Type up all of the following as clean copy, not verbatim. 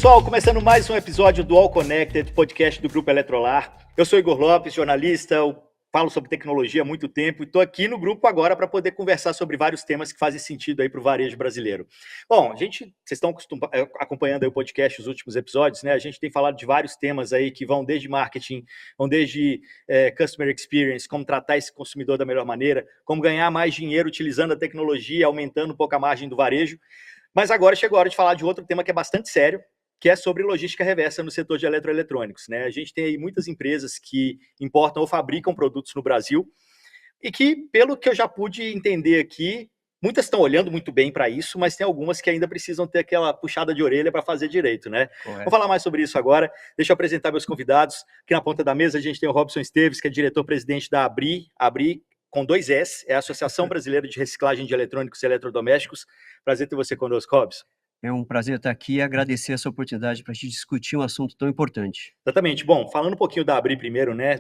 pessoal, começando mais um episódio do All Connected, podcast do Grupo Eletrolar. Eu sou Igor Lopes, jornalista, eu falo sobre tecnologia há muito tempo e estou aqui no grupo agora para poder conversar sobre vários temas que fazem sentido aí para o varejo brasileiro. Bom, vocês estão acompanhando aí o podcast, os últimos episódios, né? A gente tem falado de vários temas aí que vão desde marketing, vão desde customer experience, como tratar esse consumidor da melhor maneira, como ganhar mais dinheiro utilizando a tecnologia, aumentando um pouco a margem do varejo. Mas agora chegou a hora de falar de outro tema que é bastante sério, que é sobre logística reversa no setor de eletroeletrônicos, né? A gente tem aí muitas empresas que importam ou fabricam produtos no Brasil e que, pelo que eu já pude entender aqui, muitas estão olhando muito bem para isso, mas tem algumas que ainda precisam ter aquela puxada de orelha para fazer direito, né? Correto. Vou falar mais sobre isso agora. Deixa eu apresentar meus convidados. Aqui na ponta da mesa a gente tem o Robson Esteves, que é diretor-presidente da ABRI, com 2 S, é a Associação Brasileira de Reciclagem de Eletrônicos e Eletrodomésticos. Prazer ter você conosco, Robson. É um prazer estar aqui e agradecer essa oportunidade para a gente discutir um assunto tão importante. Exatamente. Bom, falando um pouquinho da ABRI primeiro, né?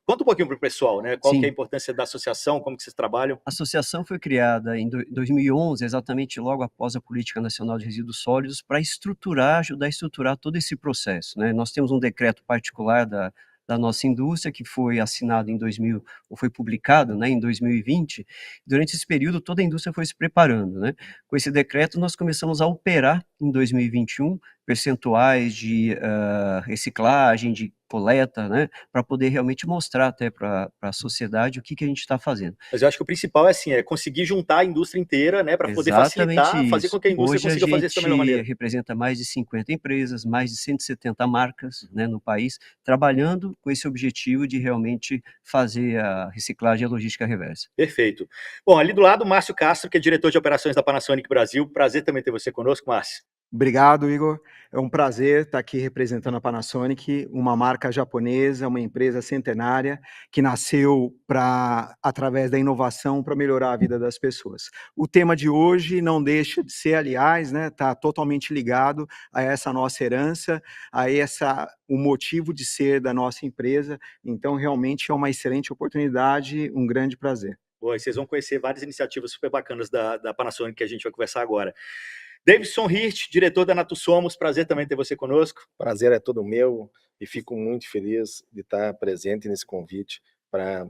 Conta um pouquinho para o pessoal, né? Qual que é a importância da associação, como que vocês trabalham? A associação foi criada em 2011, exatamente logo após a Política Nacional de Resíduos Sólidos, para ajudar a estruturar todo esse processo, né? Nós temos um decreto particular da nossa indústria, que foi assinado em 2000, ou foi publicado, né, em 2020. Durante esse período, toda a indústria foi se preparando, né? Com esse decreto, nós começamos a operar em 2021 percentuais de reciclagem, de coleta, né, para poder realmente mostrar até para a sociedade o que a gente está fazendo. Mas eu acho que o principal é conseguir juntar a indústria inteira, né, para poder facilitar, fazer com que a indústria consiga fazer isso da melhor maneira. Hoje a gente representa mais de 50 empresas, mais de 170 marcas, né, no país, trabalhando com esse objetivo de realmente fazer a reciclagem e a logística reversa. Perfeito. Bom, ali do lado, Márcio Castro, que é diretor de operações da Panasonic Brasil. Prazer também ter você conosco, Márcio. Obrigado, Igor. É um prazer estar aqui representando a Panasonic, uma marca japonesa, uma empresa centenária que nasceu através da inovação para melhorar a vida das pessoas. O tema de hoje não deixa de ser, aliás, né, está totalmente ligado a essa nossa herança, o motivo de ser da nossa empresa. Então, realmente é uma excelente oportunidade, um grande prazer. Boa, e vocês vão conhecer várias iniciativas super bacanas da Panasonic que a gente vai conversar agora. Davidson Hirsch, diretor da Natussomos, prazer também ter você conosco. Prazer é todo meu e fico muito feliz de estar presente nesse convite para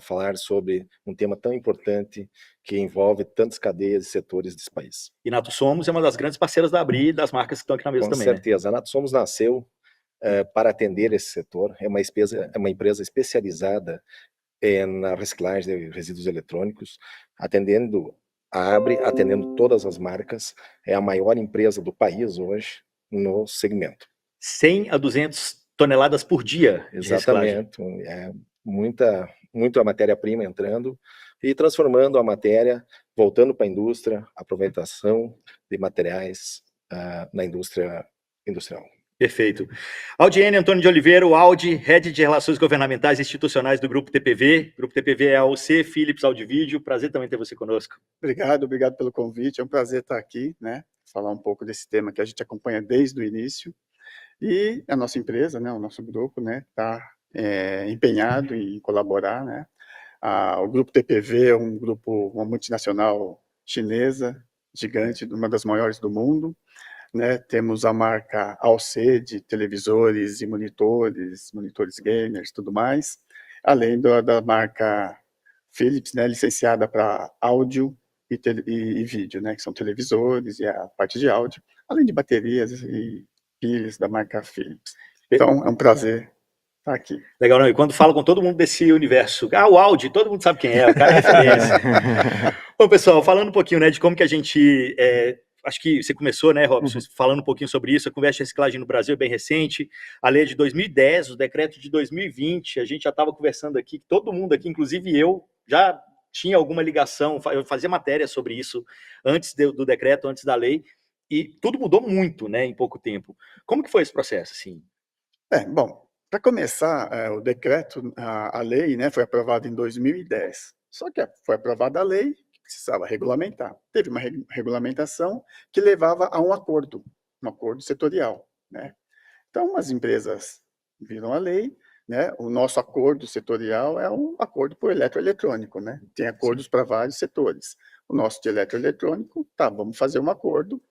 falar sobre um tema tão importante que envolve tantas cadeias e setores desse país. E Natussomos é uma das grandes parceiras da ABRI e das marcas que estão aqui na mesa também. Com certeza, né? A Natussomos nasceu para atender esse setor, é uma empresa especializada na reciclagem de resíduos eletrônicos, atendendo todas as marcas, é a maior empresa do país hoje no segmento. 100 a 200 toneladas por dia de Exatamente, muita matéria-prima entrando e transformando a matéria, voltando para a indústria, aproveitação de materiais na indústria industrial. Perfeito. Audiene Antônio de Oliveira, o Audi, Head de Relações Governamentais e Institucionais do Grupo TPV. O Grupo TPV é a OC Philips Audivídeo. Prazer também ter você conosco. Obrigado pelo convite. É um prazer estar aqui, né? Falar um pouco desse tema que a gente acompanha desde o início. E a nossa empresa, né? O nosso grupo, né? Está empenhado em colaborar, né? O Grupo TPV é uma multinacional chinesa, gigante, uma das maiores do mundo. Né, temos a marca AOC de televisores e monitores gamers, tudo mais, além da marca Philips, né, licenciada para áudio e vídeo, né, que são televisores e a parte de áudio, além de baterias e pilhas da marca Philips. Então, é um prazer estar aqui. Legal, não? E quando falo com todo mundo desse universo, o Audi, todo mundo sabe quem é, o cara é referência. Bom, pessoal, falando um pouquinho, né, de como que a gente... Acho que você começou, né, Robson, falando um pouquinho sobre isso. A conversa de reciclagem no Brasil é bem recente. A lei é de 2010, o decreto de 2020. A gente já estava conversando aqui, todo mundo aqui, inclusive eu, já tinha alguma ligação, eu fazia matéria sobre isso antes do decreto, antes da lei, e tudo mudou muito, né, em pouco tempo. Como que foi esse processo, assim? Bom, para começar, o decreto, a lei, né, foi aprovada em 2010. Só que foi aprovada a lei, precisava regulamentar. Teve uma regulamentação que levava a um acordo setorial, né? Então, as empresas viram a lei, né? O nosso acordo setorial é um acordo por eletroeletrônico, né? Tem acordos para vários setores. O nosso de eletroeletrônico, vamos fazer um acordo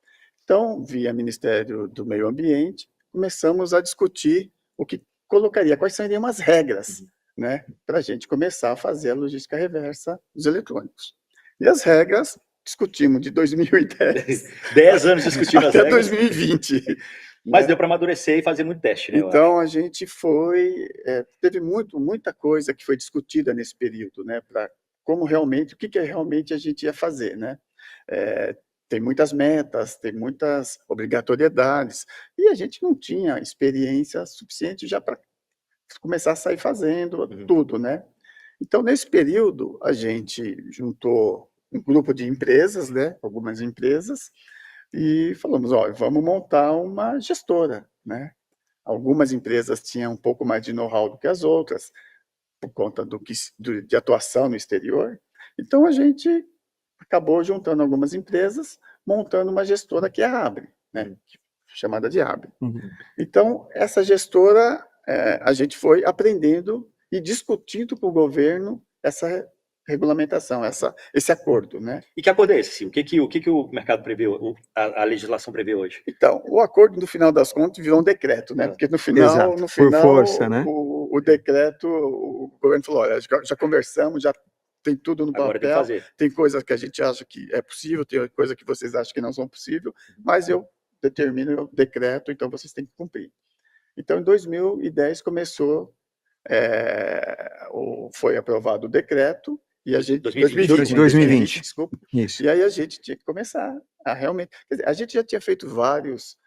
Então, via Ministério do Meio Ambiente, começamos a discutir o que colocaria, quais seriam as regras, né, para a gente começar a fazer a logística reversa dos eletrônicos. E as regras, discutimos de 2010 10 anos discutindo as até regras, 2020. mas né? deu para amadurecer e fazer muito teste, né? eu acho. Então, a gente teve muita coisa que foi discutida nesse período, né, para como realmente, o que realmente a gente ia fazer, né? Tem muitas metas, tem muitas obrigatoriedades, e a gente não tinha experiência suficiente já para começar a sair fazendo tudo, né? Então, nesse período, a gente juntou um grupo de empresas, né, algumas empresas, e falamos, ó, vamos montar uma gestora, né? Algumas empresas tinham um pouco mais de know-how do que as outras, por conta de atuação no exterior. Então, a gente acabou juntando algumas empresas, montando uma gestora que é a Abre, né? Chamada de Abre. Então, essa gestora, a gente foi aprendendo e discutindo com o governo essa regulamentação, esse acordo, né? E que acordo é esse? O que o mercado prevê, a legislação prevê hoje? Então, o acordo, no final das contas, virou um decreto, né? Porque no final, Exato, por força, né? o decreto, o governo falou, olha, já conversamos, já tem tudo no Agora tem que papel, fazer. tem coisas que a gente acha que é possível, tem coisa que vocês acham que não são possíveis, mas eu determino o decreto, então vocês têm que cumprir. Então, em 2010 começou, foi aprovado o decreto, e a gente... 2020. Desculpa. Isso. E aí a gente tinha que começar a realmente... Quer dizer, a gente já tinha feito vários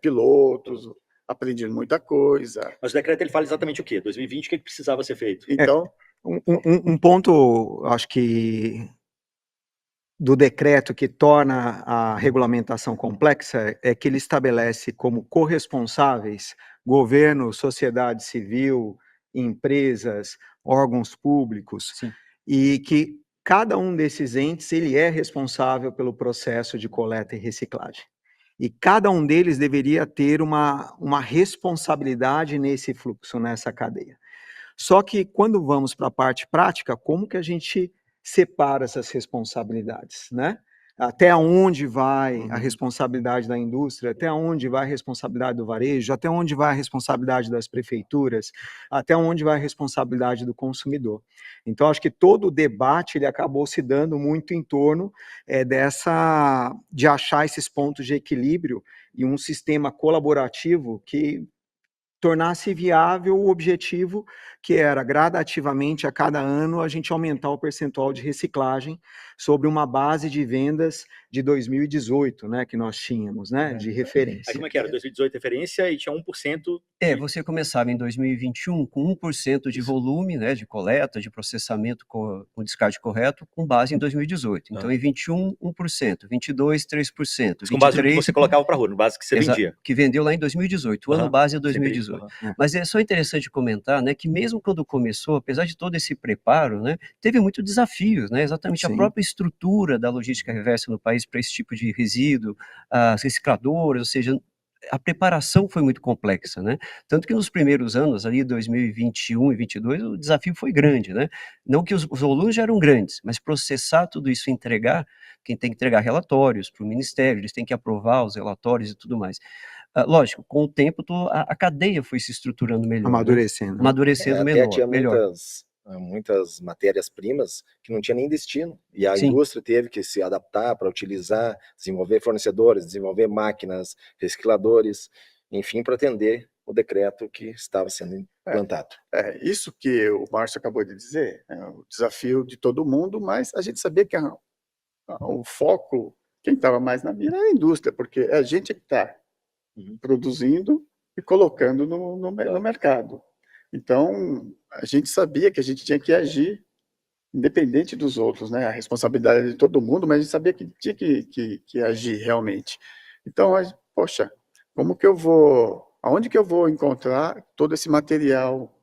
pilotos, aprendido muita coisa. Mas o decreto ele fala exatamente o quê? 2020, o que precisava ser feito? Então... Um ponto, acho que, do decreto que torna a regulamentação complexa é que ele estabelece como corresponsáveis governo, sociedade civil, empresas, órgãos públicos, Sim. e que cada um desses entes ele é responsável pelo processo de coleta e reciclagem. E cada um deles deveria ter uma responsabilidade nesse fluxo, nessa cadeia. Só que quando vamos para a parte prática, como que a gente separa essas responsabilidades, né? Até onde vai a responsabilidade da indústria, até onde vai a responsabilidade do varejo, até onde vai a responsabilidade das prefeituras, até onde vai a responsabilidade do consumidor. Então, acho que todo o debate ele acabou se dando muito em torno de achar esses pontos de equilíbrio e um sistema colaborativo que tornasse viável o objetivo que era, gradativamente, a cada ano, a gente aumentar o percentual de reciclagem sobre uma base de vendas de 2018, né, que nós tínhamos, né, de referência. Aí como é que era? 2018 referência e tinha 1%... Você começava em 2021 com 1% de volume, né, de coleta, de processamento com descarte correto, com base em 2018. Então, em 21, 1%, 22, 3%, com base no que você colocava para a rua, no base que você vendia. Que vendeu lá em 2018, o ano base é 2018. Mas é só interessante comentar, né, que mesmo quando começou, apesar de todo esse preparo, né, teve muitos desafios, né, exatamente a própria estrutura da logística reversa no país para esse tipo de resíduo, as recicladoras, ou seja, a preparação foi muito complexa, né? Tanto que nos primeiros anos, ali 2021 e 2022, o desafio foi grande, né? Não que os volumes já eram grandes, mas processar tudo isso e entregar, quem tem que entregar relatórios para o Ministério, eles têm que aprovar os relatórios e tudo mais. Lógico, com o tempo a cadeia foi se estruturando melhor. Amadurecendo. Né? Amadurecendo até tinha melhor. Muitas matérias-primas que não tinha nem destino. E a indústria teve que se adaptar para utilizar, desenvolver fornecedores, desenvolver máquinas, recicladores, enfim, para atender o decreto que estava sendo implantado. Isso que o Márcio acabou de dizer, é o desafio de todo mundo, mas a gente sabia que o foco, quem estava mais na mira era a indústria, porque é a gente que está produzindo e colocando no mercado. Então, a gente sabia que a gente tinha que agir independente dos outros, né? A responsabilidade de todo mundo, mas a gente sabia que tinha que agir realmente. Então, poxa, aonde que eu vou encontrar todo esse material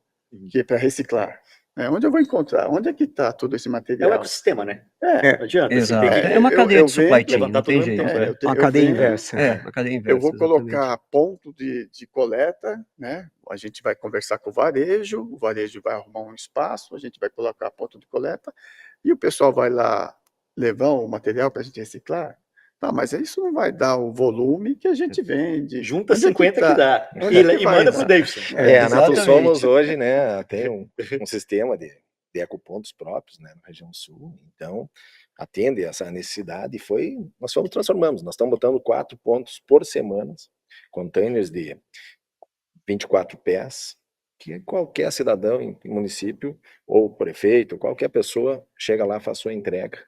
que é para reciclar? Onde eu vou encontrar? Onde é que está todo esse material? É o ecossistema, né? Não adianta. Exato. É uma cadeia de supply chain, não tem jeito. Uma cadeia inversa. Uma cadeia inversa. Eu vou colocar ponto de coleta, né? A gente vai conversar com o varejo vai arrumar um espaço, a gente vai colocar ponto de coleta, e o pessoal vai lá levar o material para a gente reciclar. Tá, mas isso não vai dar o volume que a gente vende. Junta Onde é que 50 tá? que dá. Onde é que E vai manda pro dar? Davidson. A Nato exatamente. Somos hoje, né, tem um sistema de ecopontos próprios, né, na região sul, então atende essa necessidade e nós fomos transformamos, nós estamos botando 4 pontos por semana, containers de 24 pés, que qualquer cidadão em município, ou prefeito, qualquer pessoa, chega lá, faz sua entrega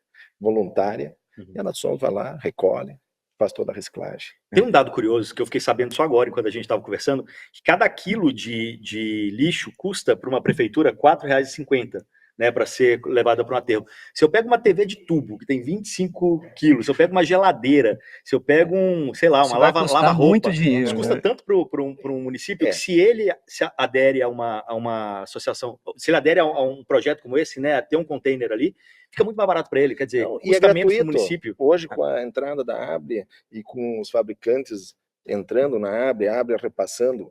voluntária, e a Nato Somos vai lá, recolhe, faz toda a reciclagem. Tem um dado curioso que eu fiquei sabendo só agora, enquanto a gente estava conversando, que cada quilo de lixo custa para uma prefeitura R$ 4,50, né, para ser levada para um aterro. Se eu pego uma TV de tubo, que tem 25 quilos, se eu pego uma geladeira, se eu pego sei lá, Isso uma vai custar muito lava-roupa, dinheiro, isso custa né? tanto para um município É. que se ele se adere a uma associação, se ele adere a um projeto como esse, né, a ter um container ali, fica muito mais barato para ele, quer dizer, Não, e é custa menos para o gratuito. município. Hoje, com a entrada da Abre e com os fabricantes entrando na Abre repassando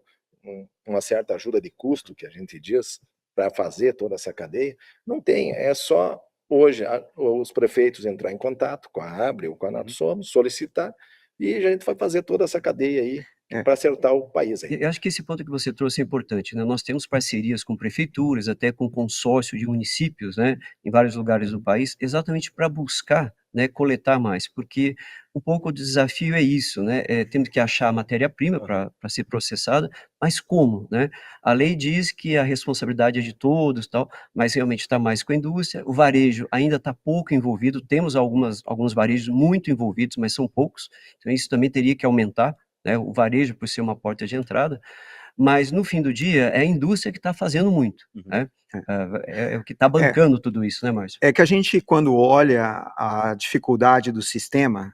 uma certa ajuda de custo, que a gente diz, para fazer toda essa cadeia, não tem, é só hoje os prefeitos entrar em contato com a Abre ou com a Nato Somos, solicitar, e a gente vai fazer toda essa cadeia aí para acertar o país aí. Eu acho que esse ponto que você trouxe é importante, né? Nós temos parcerias com prefeituras, até com consórcio de municípios, né, em vários lugares do país, exatamente para buscar, né, coletar mais, porque um pouco o desafio é isso, né? Temos que achar a matéria-prima para ser processada, mas como, né? A lei diz que a responsabilidade é de todos, tal, mas realmente está mais com a indústria. O varejo ainda está pouco envolvido. Temos alguns varejos muito envolvidos, mas são poucos. Então isso também teria que aumentar, né, o varejo por ser uma porta de entrada, mas no fim do dia é a indústria que está fazendo muito, né? É o que está bancando tudo isso, né, Márcio? É que a gente, quando olha a dificuldade do sistema,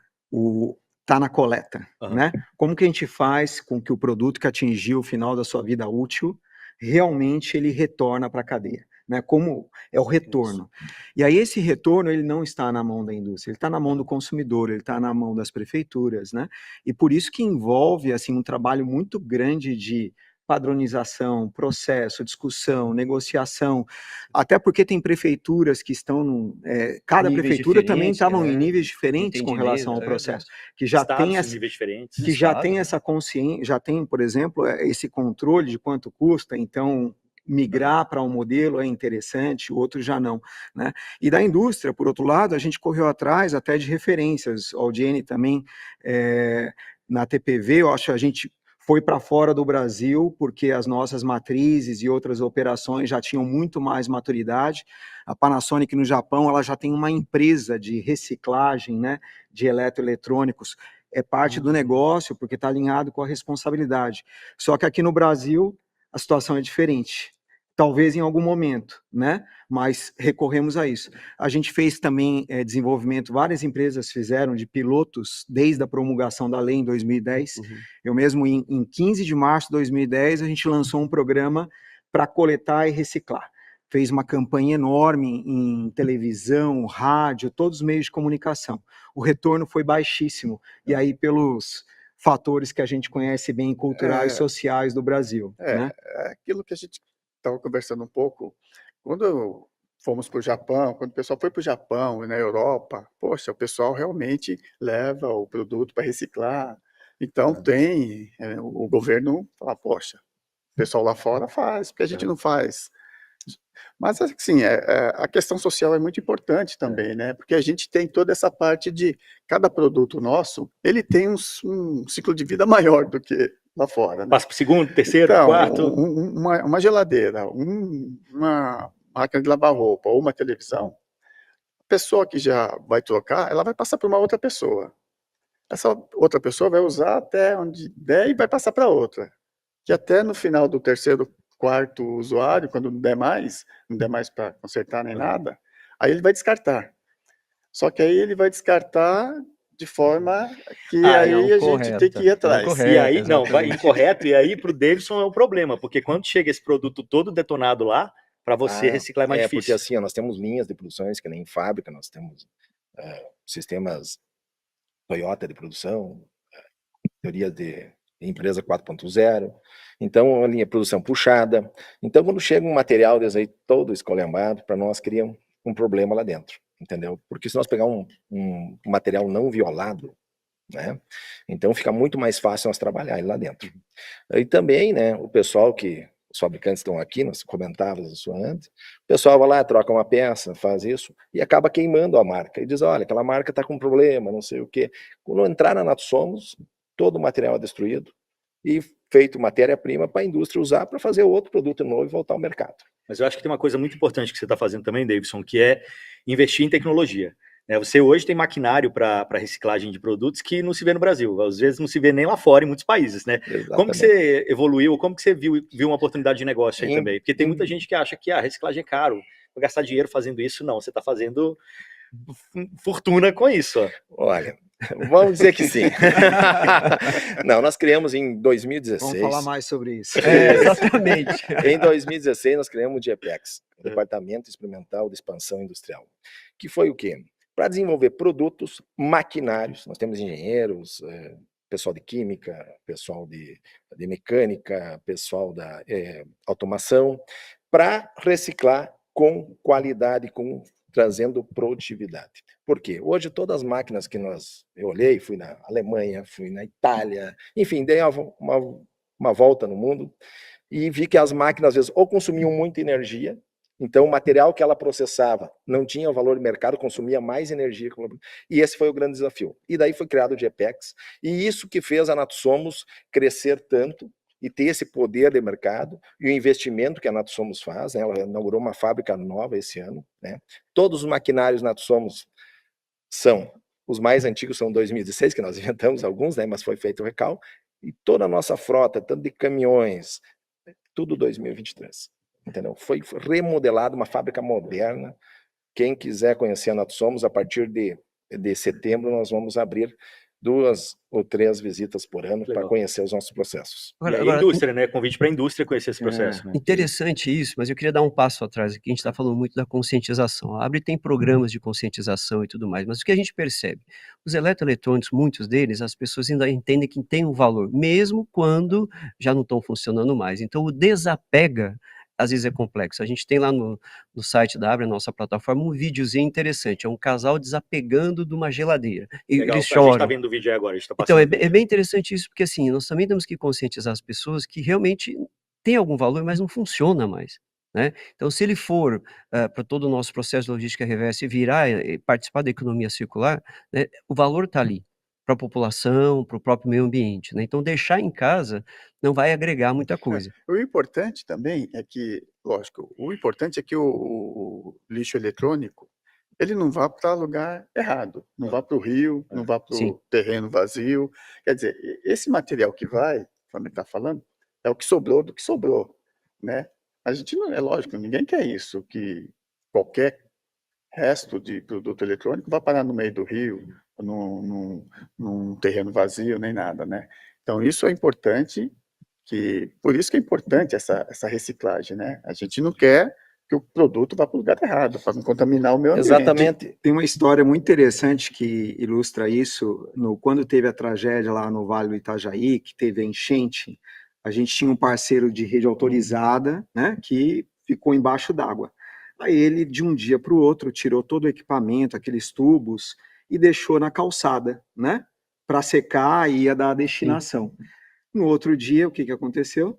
está na coleta, né? Como que a gente faz com que o produto que atingiu o final da sua vida útil, realmente ele retorna para a cadeia? Né, como é o retorno. E aí esse retorno ele não está na mão da indústria, ele está na mão do consumidor, ele está na mão das prefeituras, né? E por isso que envolve assim um trabalho muito grande de padronização, processo, discussão, negociação, até porque tem prefeituras que estão, cada Níveis prefeitura também diferentes, estavam né? em níveis diferentes com relação ao Entendimento, processo, que já Estados tem em essa, níveis diferentes. que já Estados, tem né? essa consciência, já tem, por exemplo, esse controle de quanto custa, então migrar para um modelo é interessante, o outro já não, né? E da indústria, por outro lado, a gente correu atrás até de referências, o Aldiene também, na TPV, eu acho que a gente foi para fora do Brasil, porque as nossas matrizes e outras operações já tinham muito mais maturidade. A Panasonic no Japão, ela já tem uma empresa de reciclagem, né, de eletroeletrônicos, é parte do negócio, porque está alinhado com a responsabilidade. Só que aqui no Brasil, a situação é diferente. Talvez em algum momento, né? Mas recorremos a isso. A gente fez também desenvolvimento, várias empresas fizeram de pilotos desde a promulgação da lei em 2010. Eu mesmo, em 15 de março de 2010, a gente lançou um programa para coletar e reciclar. Fez uma campanha enorme em televisão, rádio, todos os meios de comunicação. O retorno foi baixíssimo. E aí, pelos fatores que a gente conhece bem, culturais e sociais do Brasil. Né? É aquilo que a gente estava conversando um pouco, quando fomos para o Japão, quando o pessoal foi para o Japão e na Europa, poxa, o pessoal realmente leva o produto para reciclar. Então tem, o governo fala, poxa, o pessoal lá fora faz, porque a gente não faz. Mas assim, a questão social é muito importante também, né? Porque a gente tem toda essa parte de cada produto nosso, ele tem um ciclo de vida maior do que lá fora, né? Passa para o segundo, terceiro, Então, quarto. uma geladeira, uma máquina de lavar roupa ou uma televisão, a pessoa que já vai trocar, ela vai passar para uma outra pessoa. Essa outra pessoa vai usar até onde der e vai passar para outra. Que até no final do terceiro, quarto usuário, quando não der mais para consertar nem nada, aí ele vai descartar. Só que aí ele vai descartar de forma que aí a gente tem que ir atrás. E aí, não, vai incorreto, e aí para o Davidson é um problema, porque quando chega esse produto todo detonado lá, para você reciclar é mais difícil. Porque assim, nós temos linhas de produções que nem em fábrica, nós temos sistemas Toyota de produção, teoria de empresa 4.0, então a linha de produção puxada. Então quando chega um material desse aí todo escolhambado, para nós cria um problema lá dentro, entendeu? Porque se nós pegar um material não violado, né? Então fica muito mais fácil nós trabalhar lá dentro. E também, né, o pessoal que os fabricantes estão aqui, nós comentávamos isso antes, o pessoal vai lá, troca uma peça, faz isso, e acaba queimando a marca, e diz, olha, aquela marca está com problema, não sei o quê. Quando entrar na Natsomos, todo o material é destruído, e feito matéria-prima para a indústria usar para fazer outro produto novo e voltar ao mercado. Mas eu acho que tem uma coisa muito importante que você está fazendo também, Davidson, que é investir em tecnologia. Você hoje tem maquinário para reciclagem de produtos que não se vê no Brasil, às vezes não se vê nem lá fora, em muitos países, né? Exatamente. Como que você evoluiu, como que você viu uma oportunidade de negócio aí Em- também? Porque tem muita gente que acha que a reciclagem é caro, vou gastar dinheiro fazendo isso. Não, você está fazendo fortuna com isso. Ó. Olha, vamos dizer que sim. Não, nós criamos em 2016. Vamos falar mais sobre isso. Exatamente. Em 2016, nós criamos o DIEPEX, o Departamento Experimental de Expansão Industrial, que foi o quê? Para desenvolver produtos, maquinários, nós temos engenheiros, pessoal de química, pessoal de mecânica, pessoal da automação, para reciclar com qualidade, trazendo produtividade. Por quê? Hoje todas as máquinas que eu olhei, fui na Alemanha, fui na Itália, enfim, dei uma volta no mundo e vi que as máquinas às vezes ou consumiam muita energia, então o material que ela processava não tinha valor de mercado, consumia mais energia, e esse foi o grande desafio. E daí foi criado o GPEX, e isso que fez a Natsomos crescer tanto e ter esse poder de mercado e o investimento que a Natsomos faz, né? Ela inaugurou uma fábrica nova esse ano, né? Todos os maquinários Natsomos os mais antigos são 2016, que nós inventamos alguns, né? Mas foi feito o recal, e toda a nossa frota, tanto de caminhões, tudo 2023, entendeu? Foi remodelado, uma fábrica moderna. Quem quiser conhecer a Natsomos, a partir de setembro, nós vamos abrir 2 ou 3 visitas por ano para conhecer os nossos processos. E aí a indústria, né? Convite para a indústria conhecer esse processo. Né? Interessante isso, mas eu queria dar um passo atrás aqui. A gente está falando muito da conscientização. A Abre tem programas de conscientização e tudo mais, mas o que a gente percebe? Os eletroeletrônicos, muitos deles, as pessoas ainda entendem que tem um valor, mesmo quando já não estão funcionando mais. Então, o desapega às vezes é complexo. A gente tem lá no site da Abre, a nossa plataforma, um videozinho interessante. É um casal desapegando de uma geladeira. E legal, eles a gente está choram. vendo o vídeo aí agora, a gente está Então, passando. é bem interessante isso, porque assim, nós também temos que conscientizar as pessoas que realmente tem algum valor, mas não funciona mais. Né? Então, se ele for para todo o nosso processo de logística reversa e virar e participar da economia circular, né, o valor está ali para a população, para o próprio meio ambiente. Né? Então, deixar em casa não vai agregar muita coisa. O importante também é que, lógico, o importante é que o lixo eletrônico ele não vá para lugar errado, não vá para o rio, não vá para o terreno vazio. Quer dizer, esse material que vai, como ele está falando, é o que sobrou do que sobrou, né? A gente não, é lógico, ninguém quer isso, que qualquer resto de produto eletrônico vá parar no meio do rio, num terreno vazio, nem nada, né? Então, isso é importante, por isso que é importante essa reciclagem, né? A gente não quer que o produto vá para o lugar errado, para não contaminar o meio ambiente. Exatamente. Tem uma história muito interessante que ilustra isso. Quando teve a tragédia lá no Vale do Itajaí, que teve a enchente, a gente tinha um parceiro de rede autorizada, né, que ficou embaixo d'água. Aí ele, de um dia para o outro, tirou todo o equipamento, aqueles tubos, e deixou na calçada, né, para secar e ia dar a destinação. No outro dia, o que aconteceu?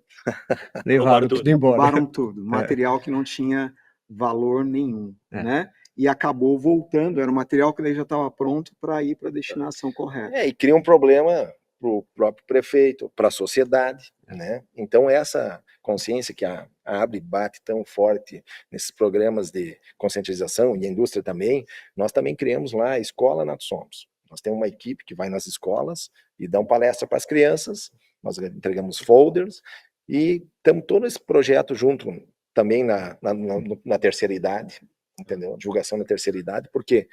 Levaram tudo embora. Levaram tudo, material que não tinha valor nenhum, né? E acabou voltando, era um material que já estava pronto para ir para a destinação correta. E cria um problema para o próprio prefeito, para a sociedade, né? Então essa consciência que a Abre bate tão forte nesses programas de conscientização, e a indústria também, nós também criamos lá a Escola Natsomos. Nós temos uma equipe que vai nas escolas e dão palestra para as crianças, nós entregamos folders, e estamos todo esse projeto junto também na terceira idade, entendeu? Divulgação na terceira idade, porque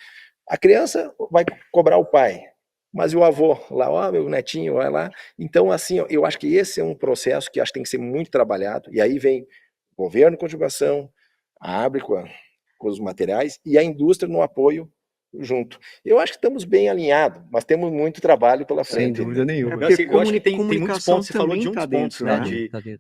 a criança vai cobrar o pai, mas e o avô lá, ó, meu netinho, vai lá. Então, assim, eu acho que esse é um processo que acho que tem que ser muito trabalhado, e aí vem o governo com a divulgação, a Abre com os materiais, e a indústria no apoio junto. Eu acho que estamos bem alinhados, mas temos muito trabalho pela frente. Sem dúvida nenhuma. Eu acho que tem muitos pontos, você falou de uns pontos, né,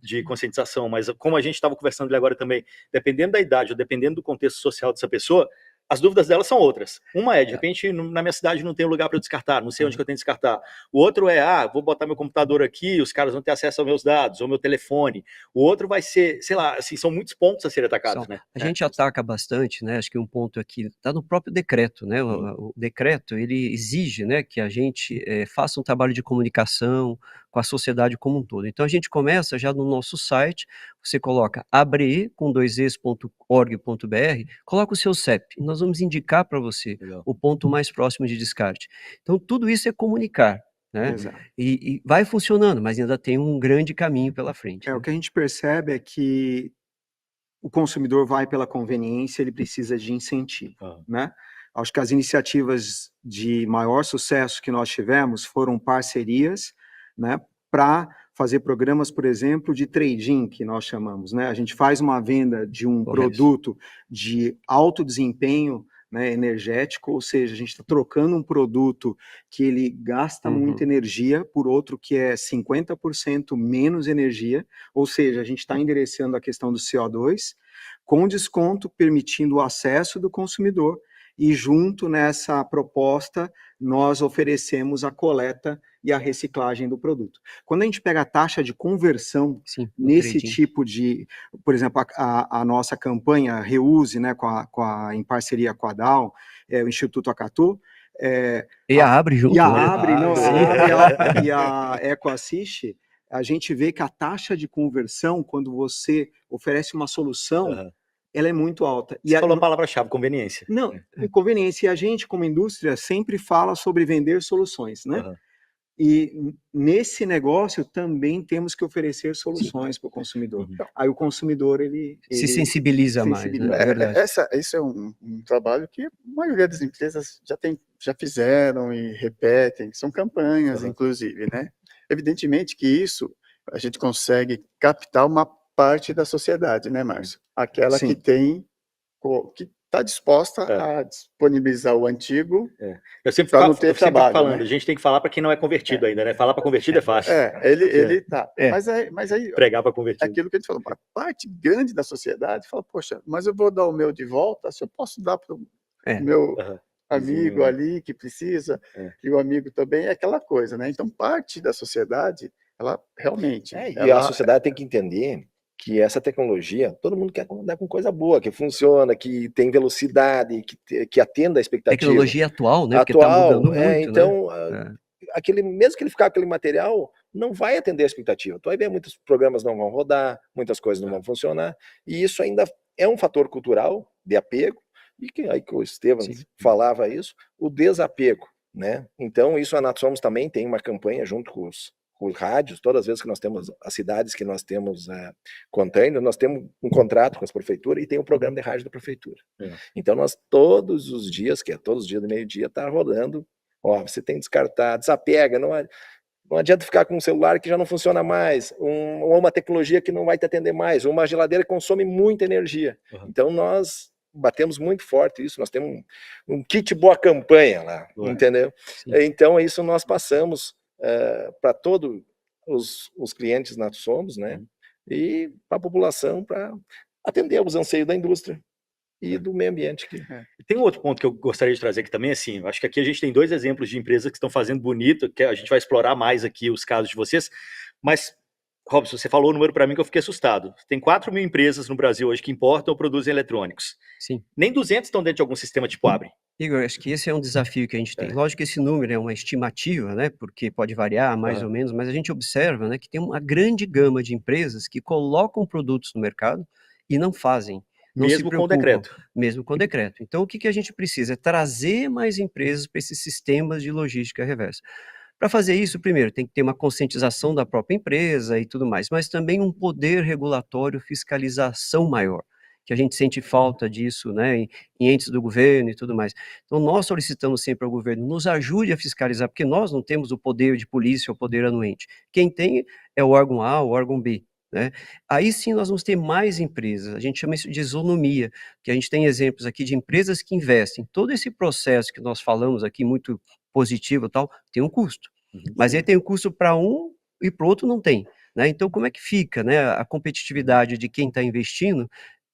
de conscientização, mas como a gente estava conversando ali agora também, dependendo da idade, ou dependendo do contexto social dessa pessoa, as dúvidas delas são outras. Uma é, de repente, na minha cidade não tem lugar para eu descartar, não sei onde que eu tenho que descartar. O outro é, vou botar meu computador aqui, os caras vão ter acesso aos meus dados, ou meu telefone. O outro vai ser, sei lá, assim, são muitos pontos a serem atacados, né? A gente ataca bastante, né? Acho que um ponto aqui está no próprio decreto, né? O decreto, ele exige, né, que a gente faça um trabalho de comunicação com a sociedade como um todo. Então a gente começa já no nosso site, você coloca abre com 2es.org.br, coloca o seu CEP, e nós vamos indicar para você o ponto mais próximo de descarte. Então tudo isso é comunicar, né? Exato. E vai funcionando, mas ainda tem um grande caminho pela frente. O que a gente percebe é que o consumidor vai pela conveniência, ele precisa de incentivo, né? Acho que as iniciativas de maior sucesso que nós tivemos foram parcerias, né, para fazer programas, por exemplo, de trading, que nós chamamos, né? A gente faz uma venda de um produto de alto desempenho, né, energético, ou seja, a gente está trocando um produto que ele gasta muita energia por outro que é 50% menos energia, ou seja, a gente está endereçando a questão do CO2, com desconto, permitindo o acesso do consumidor, e junto nessa proposta, nós oferecemos a coleta e a reciclagem do produto. Quando a gente pega a taxa de conversão nesse tipo de, por exemplo, a nossa campanha Reuse, né, em parceria com a Dow, o Instituto Acatu, e a Abre junto, e a né? Abre, e a EcoAssist, a gente vê que a taxa de conversão, quando você oferece uma solução, ela é muito alta. Você falou a palavra-chave, conveniência. Não, conveniência. E a gente, como indústria, sempre fala sobre vender soluções, né? E nesse negócio também temos que oferecer soluções para o consumidor. Aí o consumidor, ele se sensibiliza mais, né? É verdade. Isso é um trabalho que a maioria das empresas já fizeram e repetem, são campanhas, inclusive, né? Evidentemente que isso a gente consegue captar uma parte da sociedade, né, Márcio? Aquela que está disposta a disponibilizar o antigo Eu sempre para não ter sempre trabalho, falando, né? a gente tem que falar para quem não é convertido ainda, né? Falar para convertido é fácil. Ele tá. Mas aí pregar para convertido. Aquilo que a gente falou, uma parte grande da sociedade fala, poxa, mas eu vou dar o meu de volta, se eu posso dar para o meu amigo ali que precisa, e o amigo também, é aquela coisa, né? Então, parte da sociedade, ela realmente... E a sociedade tem que entender que essa tecnologia, todo mundo quer andar com coisa boa, que funciona, que tem velocidade, que atenda a expectativa. Tecnologia atual, né? Porque está mudando muito, então, né? Mesmo que ele ficar aquele material, não vai atender a expectativa. Tu vai ver, muitos programas não vão rodar, muitas coisas não vão funcionar, e isso ainda é um fator cultural de apego, e que aí que o Estevam falava isso, o desapego, né? Então, isso a Natsomos também tem uma campanha junto com os rádios, todas as vezes que nós temos as cidades que nós temos container, nós temos um contrato com as prefeituras e tem um programa de rádio da prefeitura. Então nós todos os dias, que é todos os dias do meio-dia, tá rodando, você tem que descartar, desapega, não adianta ficar com um celular que já não funciona mais, ou uma tecnologia que não vai te atender mais, ou uma geladeira que consome muita energia. Então nós batemos muito forte isso, nós temos um kit boa campanha lá, entendeu? Então isso nós passamos para todos os clientes Natsomos, né? E para a população, para atender aos anseios da indústria e do meio ambiente. Tem um outro ponto que eu gostaria de trazer aqui também, assim, eu acho que aqui a gente tem 2 exemplos de empresas que estão fazendo bonito, que a gente vai explorar mais aqui os casos de vocês, mas, Robson, você falou o número para mim que eu fiquei assustado. Tem 4.000 empresas no Brasil hoje que importam ou produzem eletrônicos. Nem 200 estão dentro de algum sistema tipo Abre. Igor, acho que esse é um desafio que a gente tem. Lógico que esse número é uma estimativa, né, porque pode variar mais ou menos, mas a gente observa, né, que tem uma grande gama de empresas que colocam produtos no mercado e não fazem. Não mesmo com o decreto. Mesmo com o decreto. Então, o que a gente precisa? É trazer mais empresas para esses sistemas de logística reversa. Para fazer isso, primeiro, tem que ter uma conscientização da própria empresa e tudo mais, mas também um poder regulatório, fiscalização maior, que a gente sente falta disso, né, em entes do governo e tudo mais. Então, nós solicitamos sempre ao governo, nos ajude a fiscalizar, porque nós não temos o poder de polícia ou poder anuente. Quem tem é o órgão A, o órgão B. Né? Aí sim nós vamos ter mais empresas, a gente chama isso de isonomia, que a gente tem exemplos aqui de empresas que investem. Todo esse processo que nós falamos aqui, muito positivo e tal, tem um custo. Mas aí tem um custo para um e para o outro não tem. Né? Então como é que fica, né, a competitividade de quem está investindo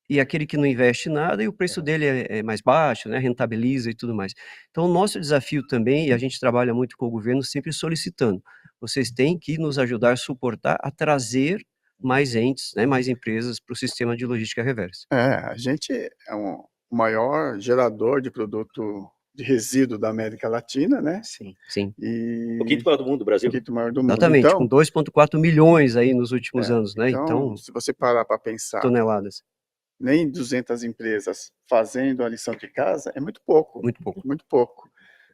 e aquele que não investe nada, e o preço dele é mais baixo, né, rentabiliza e tudo mais. Então, o nosso desafio também, e a gente trabalha muito com o governo, sempre solicitando, vocês têm que nos ajudar a suportar, a trazer mais entes, né, mais empresas para o sistema de logística reversa. A gente é o maior gerador de produto de resíduo da América Latina, né? Sim. Sim, O E quinto maior do mundo, Brasil. o quinto maior do mundo. exatamente, com Então, 2,4 milhões aí nos últimos anos, né, então, então, se você parar para pensar, toneladas, nem 200 empresas fazendo a lição de casa é muito pouco, muito pouco. muito pouco.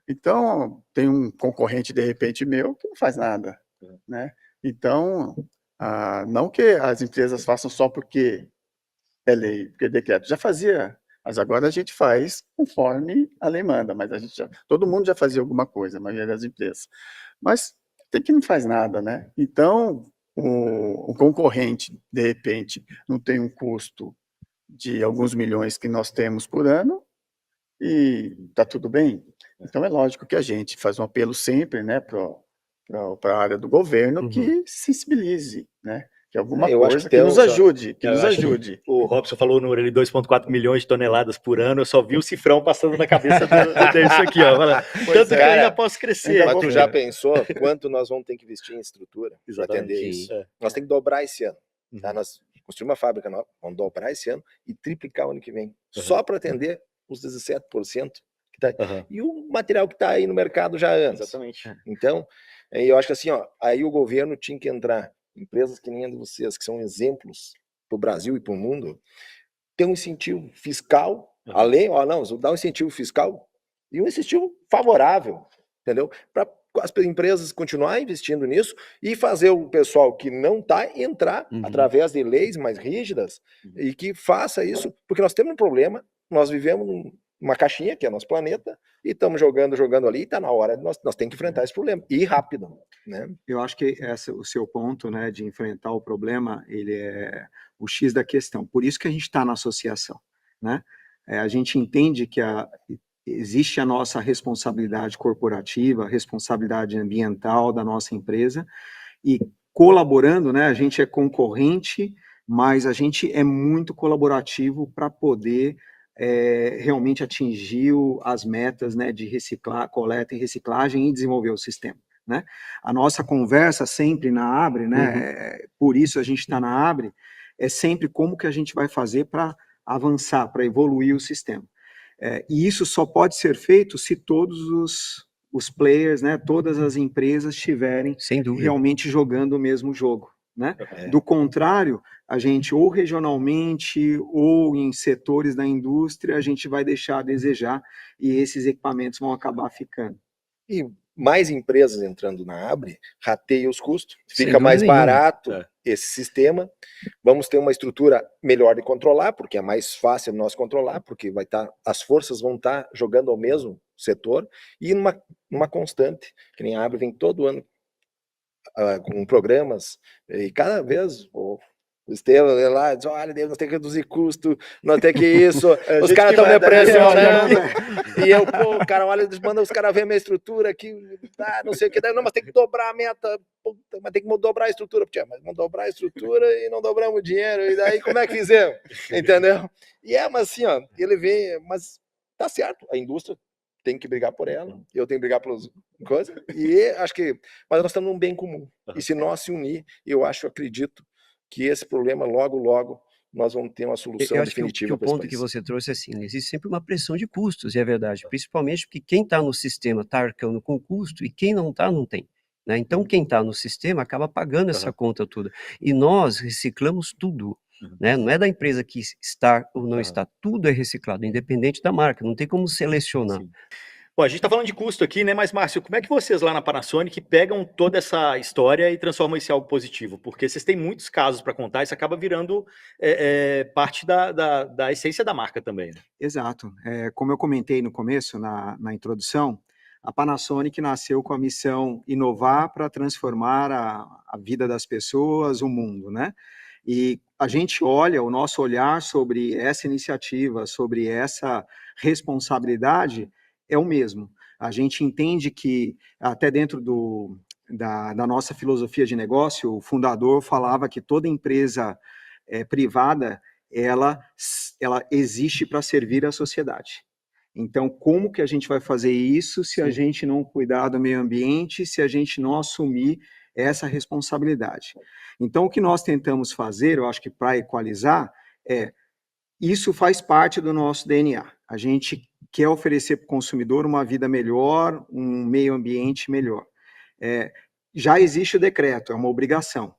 Então, tem um concorrente, de repente, meu, que não faz nada, né? Então, não que as empresas façam só porque é lei, porque é decreto, já fazia, mas agora a gente faz conforme a lei manda, mas todo mundo já fazia alguma coisa, a maioria das empresas. Mas tem que não faz nada, né? Então, o concorrente, de repente, não tem um custo de alguns milhões que nós temos por ano, e está tudo bem. Então é lógico que a gente faz um apelo sempre, né, para a área do governo que sensibilize, né, que alguma Eu acho coisa que que tem nos um- ajude, que Eu nos acho que ajude. o Robson falou o número ali, 2,4 milhões de toneladas por ano, eu só vi o cifrão passando na cabeça disso aqui, ó. Fala, Pois tanto é. que eu ainda Cara, posso crescer. ainda Mas vou tu ver. já pensou quanto nós vamos ter que investir em estrutura para Exatamente. atender Sim. isso? É. Nós temos que dobrar esse ano. Tá? Uhum. Nós construímos uma fábrica nova, vamos dobrar esse ano e triplicar o ano que vem. Só para atender os 17% que tá. Aham. E o material que está aí no mercado já há anos. Exatamente. Então, eu acho que assim, ó, aí o governo tinha que entrar, empresas que nem a de vocês, que são exemplos para o Brasil e para o mundo, ter um incentivo fiscal, Uhum. além, ó, não, dar um incentivo fiscal e um incentivo favorável, entendeu? Para as empresas continuarem investindo nisso e fazer o pessoal que não está entrar através de leis mais rígidas e que faça isso, porque nós temos um problema, nós vivemos numa caixinha, que é nosso planeta, e estamos jogando ali, e está na hora, nós temos que enfrentar esse problema, e rápido, né? Eu acho que o seu ponto, né, de enfrentar o problema, ele é o X da questão. Por isso que a gente está na associação, né? A gente entende que existe a nossa responsabilidade corporativa, a responsabilidade ambiental da nossa empresa, e colaborando, né, a gente é concorrente, mas a gente é muito colaborativo para poder realmente atingir as metas, né, de reciclar, coleta e reciclagem e desenvolver o sistema. Né? A nossa conversa sempre na Abre, né, por isso a gente está na Abre, é sempre como que a gente vai fazer para avançar, para evoluir o sistema. E isso só pode ser feito se todos os players, né, todas as empresas estiverem Sem dúvida. realmente jogando o mesmo jogo. Né? Do contrário, a gente ou regionalmente ou em setores da indústria, a gente vai deixar a desejar e esses equipamentos vão acabar ficando. E mais empresas entrando na Abre, rateia os custos, Sem fica mais dúvida nenhuma. barato esse sistema, vamos ter uma estrutura melhor de controlar, porque é mais fácil de nós controlar, porque as forças vão estar jogando ao mesmo setor, e numa constante, que nem a Abre vem todo ano com programas, e cada vez o Estevam lá diz, olha, nós temos que reduzir custo, nós temos que isso, os caras estão me pressionando, e eu, pô, o cara olha, manda os caras ver a minha estrutura aqui, não sei o que, não, mas tem que dobrar a meta, puta, mas tem que dobrar a estrutura, mas vamos dobrar a estrutura e não dobramos o dinheiro, e daí como é que fizemos, entendeu? E mas assim, ó, ele vem, mas tá certo, a indústria tem que brigar por ela, eu tenho que brigar pelas coisas, e acho que, mas nós estamos num bem comum, e se nós se unir, eu acredito que esse problema logo nós vamos ter uma solução definitiva. Eu acho que o ponto que você trouxe é assim, existe sempre uma pressão de custos, e é verdade, principalmente porque quem está no sistema está arcando com custo e quem não está, não tem. Né? Então, quem está no sistema acaba pagando essa conta toda. E nós reciclamos tudo. Né? Não é da empresa que está ou não está, tudo é reciclado, independente da marca, não tem como selecionar. Sim. Bom, a gente está falando de custo aqui, né? Mas, Márcio, como é que vocês lá na Panasonic pegam toda essa história e transformam isso em algo positivo? Porque vocês têm muitos casos para contar, isso acaba virando parte da essência da marca também. Né? Exato. Como eu comentei no começo, na introdução, a Panasonic nasceu com a missão inovar para transformar a vida das pessoas, o mundo, né? E a gente olha, o nosso olhar sobre essa iniciativa, sobre essa responsabilidade, é o mesmo. A gente entende que, até dentro da nossa filosofia de negócio, o fundador falava que toda empresa privada, ela existe para servir a sociedade. Então, como que a gente vai fazer isso se a gente não cuidar do meio ambiente, se a gente não assumir essa responsabilidade? Então, o que nós tentamos fazer, eu acho que para equalizar, isso faz parte do nosso DNA. A gente quer oferecer para o consumidor uma vida melhor, um meio ambiente melhor. Já existe o decreto, é uma obrigação.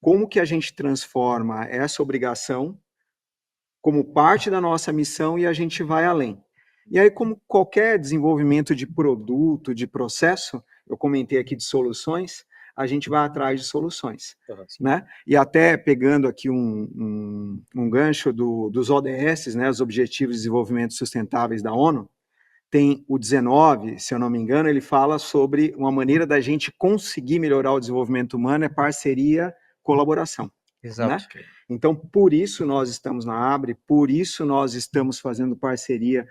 Como que a gente transforma essa obrigação como parte da nossa missão e a gente vai além? E aí, como qualquer desenvolvimento de produto, de processo, eu comentei aqui de soluções, a gente vai atrás de soluções, né? E até pegando aqui um gancho dos ODS, né, os Objetivos de Desenvolvimento Sustentáveis da ONU, tem o 19, se eu não me engano, ele fala sobre uma maneira da gente conseguir melhorar o desenvolvimento humano, é parceria, colaboração. Exato. Né? Então, por isso nós estamos na Abre, por isso nós estamos fazendo parceria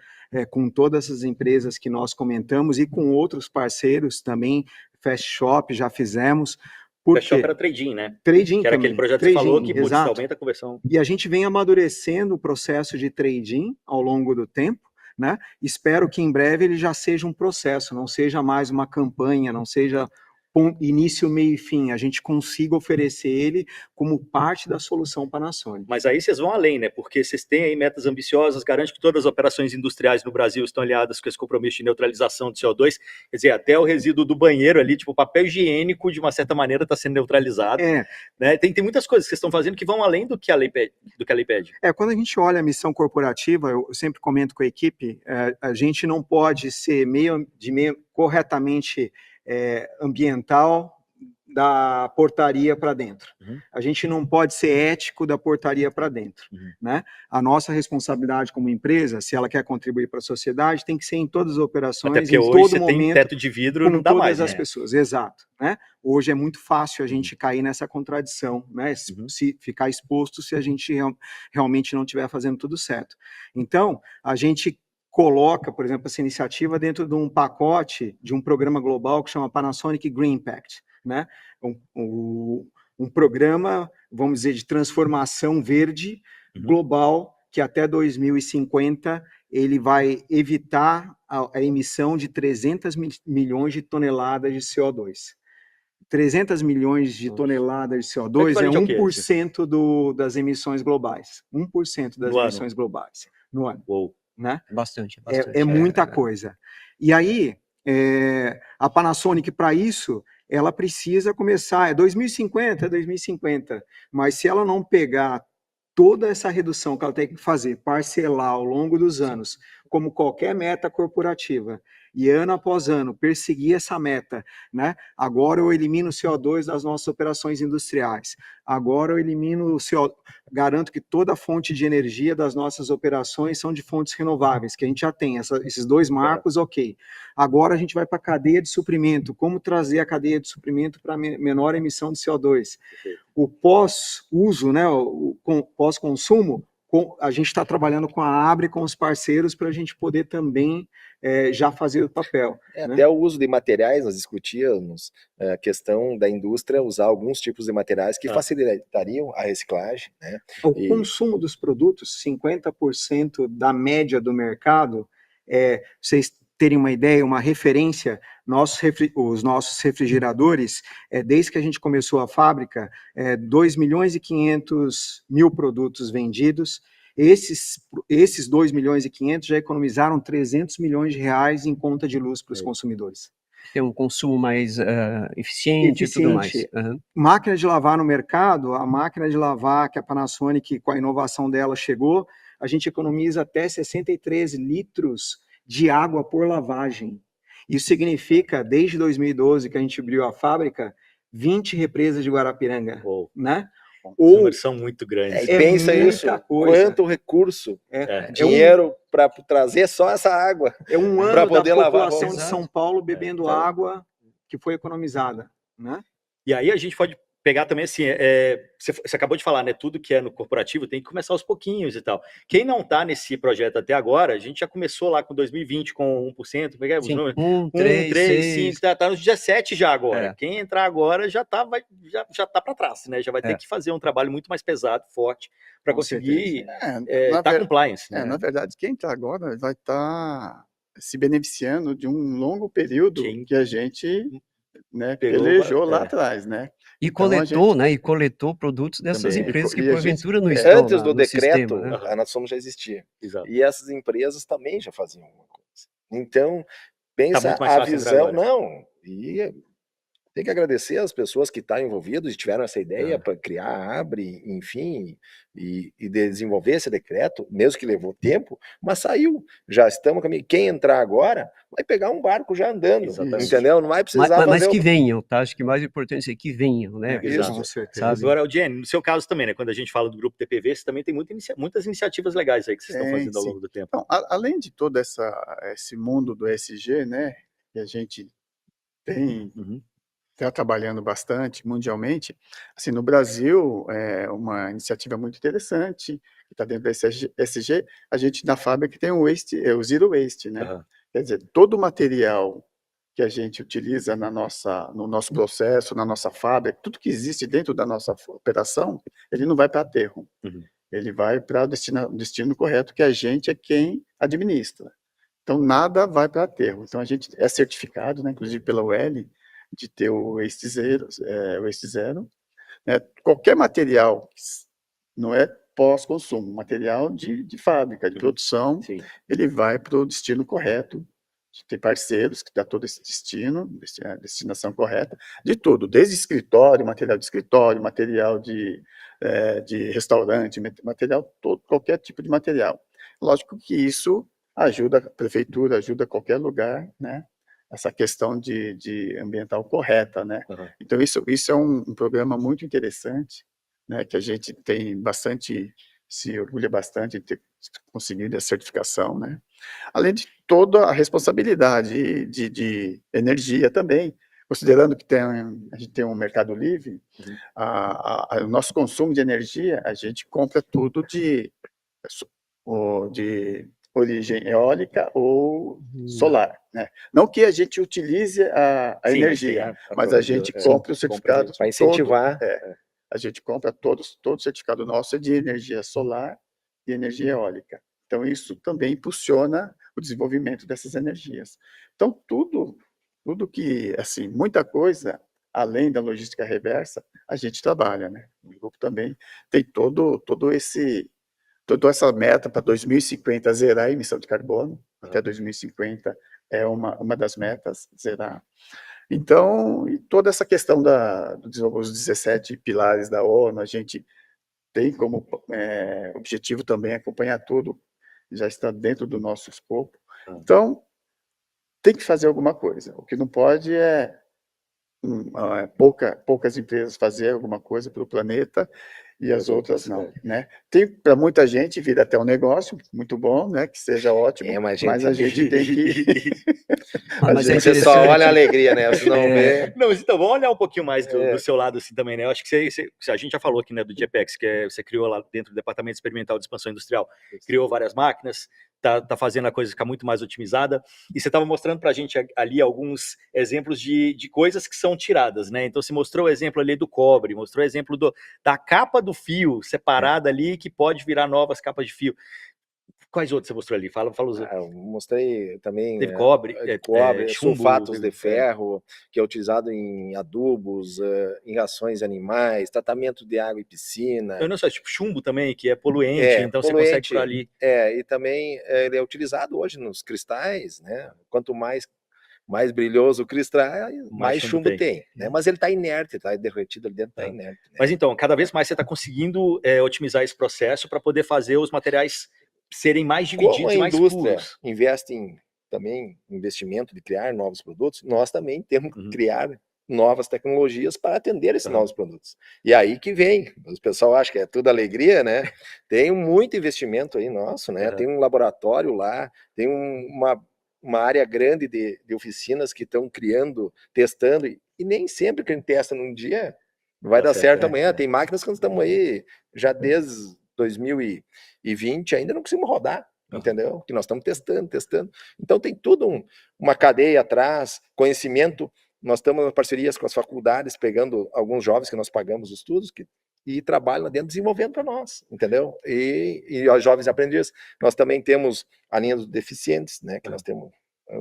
com todas as empresas que nós comentamos e com outros parceiros também, Fast Shop já fizemos. Fast Shop era Trading, né? Trading que era também. Aquele projeto Trading, que você falou que putz, exato. aumenta a conversão. E a gente vem amadurecendo o processo de trading ao longo do tempo, né? Espero que em breve ele já seja um processo, não seja mais uma campanha, não seja início, meio e fim, a gente consiga oferecer ele como parte da solução Panasonic. Mas aí vocês vão além, né? Porque vocês têm aí metas ambiciosas, garante que todas as operações industriais no Brasil estão alinhadas com esse compromisso de neutralização de CO2, quer dizer, até o resíduo do banheiro ali, tipo, o papel higiênico, de uma certa maneira, está sendo neutralizado. Né? Tem muitas coisas que vocês estão fazendo que vão além do que a lei pede. Quando a gente olha a missão corporativa, eu sempre comento com a equipe, a gente não pode ser corretamente ambiental da portaria para dentro. A gente não pode ser ético da portaria para dentro. Né? A nossa responsabilidade como empresa, se ela quer contribuir para a sociedade, tem que ser em todas as operações, até porque em hoje todo você momento, tem teto de vidro, com não dá todas mais, as né? pessoas. Exato. Né? Hoje é muito fácil a gente cair nessa contradição, né? Se ficar exposto se a gente realmente não estiver fazendo tudo certo. Então, a gente coloca, por exemplo, essa iniciativa dentro de um pacote de um programa global que chama Panasonic Green Impact, né? Um programa, vamos dizer, de transformação verde global, que até 2050 ele vai evitar a emissão de 300 milhões de toneladas de CO2. 300 milhões de toneladas de CO2 é 1% das emissões globais. 1% das emissões globais no ano. Uou. Né? Bastante. É muita coisa. E aí, a Panasonic, para isso, ela precisa começar, 2050, mas se ela não pegar toda essa redução que ela tem que fazer, parcelar ao longo dos anos, como qualquer meta corporativa, e ano após ano perseguir essa meta, né? Agora eu elimino o CO2 das nossas operações industriais, agora eu elimino o CO2, garanto que toda a fonte de energia das nossas operações são de fontes renováveis, que a gente já tem, esses dois marcos, ok. Agora a gente vai para a cadeia de suprimento, como trazer a cadeia de suprimento para menor emissão de CO2. O pós-uso, né, o pós-consumo, a gente está trabalhando com a Abre, com os parceiros, para a gente poder também já fazer o papel. Né? Até o uso de materiais, nós discutíamos a questão da indústria usar alguns tipos de materiais que facilitariam a reciclagem. Né? O consumo dos produtos, 50% da média do mercado, vocês terem uma ideia, uma referência, os nossos refrigeradores, desde que a gente começou a fábrica, 2.500.000 produtos vendidos. Esses 2.500.000 já economizaram 300 milhões de reais em conta de luz para os consumidores. Tem um consumo mais eficiente e tudo mais. Máquina de lavar no mercado, a máquina de lavar que a Panasonic, com a inovação dela, chegou, a gente economiza até 63 litros de água por lavagem. Isso significa, desde 2012, que a gente abriu a fábrica, 20 represas de Guarapiranga. Né? Os números são muito grandes. Pensa isso, quanto recurso, dinheiro para trazer só essa água. É um ano para poder da lavar população de São Paulo bebendo água que foi economizada. Né? E aí a gente pode pegar também assim, você acabou de falar, né? Tudo que é no corporativo tem que começar aos pouquinhos e tal. Quem não está nesse projeto até agora, a gente já começou lá com 2020 com 1%, pegar os Sim, números, 1, 1, 3, 3, 6. 5, tá nos 17 já agora. É, Quem entrar agora já tá para trás, né? Já vai ter é. que fazer um trabalho muito mais pesado, forte, para Com certeza. conseguir Na, estar ver- compliance, na né? verdade, quem está agora vai estar se beneficiando de um longo período Quem que a gente, né, pegou, pelejou lá atrás, né? Então a gente E coletou produtos dessas Também. empresas que e a gente porventura não estão Antes do no sistema, decreto, né? Aham. a Nós já existia. Exato. E essas empresas também já faziam alguma coisa. Então, Tá pensa muito mais a fácil entrar visão. agora. Não, e tem que agradecer as pessoas que estão envolvidas e tiveram essa ideia Aham. para criar a Abre, enfim, e desenvolver esse decreto, mesmo que levou tempo, mas saiu. Já estamos caminhando. Quem entrar agora vai pegar um barco já andando, Exatamente. entendeu? Não vai precisar Mas fazer que o... venham, tá? Acho que mais importante é que venham, né? Exato. Com certeza. Sabe? Agora, Jenny, no seu caso também, né? Quando a gente fala do grupo TPV, você também tem muitas iniciativas legais aí que vocês estão fazendo ao sim. longo do tempo. Então, além de todo esse mundo do ESG, né, que a gente tem Uhum. está trabalhando bastante mundialmente, assim, no Brasil, é uma iniciativa muito interessante, que está dentro da ESG, a gente na fábrica tem o Zero Waste, né? Aham. Quer dizer, todo o material que a gente utiliza no nosso processo, na nossa fábrica, tudo que existe dentro da nossa operação, ele não vai para aterro. Uhum. Ele vai para o destino correto, que a gente é quem administra. Então, nada vai para aterro. Então, a gente é certificado, né, inclusive pela UL, de ter o Waste Zero, né? Qualquer material que não é pós-consumo, material de fábrica, de produção, Sim. ele vai para o destino correto. Tem parceiros que dá todo esse a destinação correta, de tudo, desde escritório, material de restaurante, material todo, qualquer tipo de material. Lógico que isso ajuda a prefeitura, ajuda qualquer lugar, né? Essa questão de ambiental correta, né? Uhum. Então isso é um programa muito interessante, né? Que a gente tem bastante, se orgulha bastante de ter conseguido a certificação, né? Além de toda a responsabilidade de energia também, considerando que a gente tem um mercado livre, o nosso consumo de energia, a gente compra tudo de origem eólica ou solar, né? Não que a gente utilize a Sim, energia, mas a gente Sim, compra o certificado Para incentivar. a gente compra todo certificado nosso é de energia solar e energia eólica. Então, isso também impulsiona o desenvolvimento dessas energias. Então, tudo que, assim, muita coisa, além da logística reversa, a gente trabalha, né? O grupo também tem toda essa meta para 2050 zerar a emissão de carbono, até 2050 é uma das metas, zerar. Então, e toda essa questão dos 17 pilares da ONU, a gente tem como objetivo também acompanhar tudo, já está dentro do nosso escopo. Então, tem que fazer alguma coisa. O que não pode é poucas empresas fazer alguma coisa para o planeta e as outras não, né? Tem para muita gente vir até um negócio muito bom, né? Que seja ótimo, mas a gente tem que Mas é Você só olha a interessante. alegria, né? Você não vê. Não, mas então, vamos olhar um pouquinho mais do seu lado assim também, né? Eu acho que a gente já falou aqui, né, do GPEX, que você criou lá dentro do Departamento Experimental de Expansão Industrial, criou várias máquinas, tá fazendo a coisa ficar muito mais otimizada, e você estava mostrando para a gente ali alguns exemplos de coisas que são tiradas, né? Então, você mostrou o exemplo ali do cobre, mostrou o exemplo da capa do fio separada ali, que pode virar novas capas de fio. Quais outros você mostrou ali? Fala os outros. Eu mostrei também Teve cobre, chumbo, sulfatos de ferro, que é utilizado em adubos, em rações animais, tratamento de água e piscina. Eu não sei, tipo chumbo também, que é poluente, então você consegue por ali. E também ele é utilizado hoje nos cristais, né? Quanto mais brilhoso o cristal, mais chumbo tem, né? Mas ele está inerte, está derretido ali dentro, está inerte. Né? Mas então, cada vez mais você está conseguindo otimizar esse processo para poder fazer os materiais serem mais divididos, Como a mais indústria puros. investe também investimento de criar novos produtos, nós também temos que criar novas tecnologias para atender esses novos produtos. E aí que vem, o pessoal acha que é tudo alegria, né? Tem muito investimento aí nosso, né? Tem um laboratório lá, tem uma área grande de oficinas que estão criando, testando, e nem sempre que a gente testa num dia vai Tá dar certo, certo é. amanhã. Tem máquinas que nós estamos aí já desde 2020, ainda não conseguimos rodar, entendeu? Que nós estamos testando. Então tem tudo uma cadeia atrás, conhecimento. Nós estamos em parcerias com as faculdades, pegando alguns jovens que nós pagamos os estudos, e trabalham lá dentro desenvolvendo para nós, entendeu? E os jovens aprendizes. Nós também temos a linha dos deficientes, né? Que nós temos,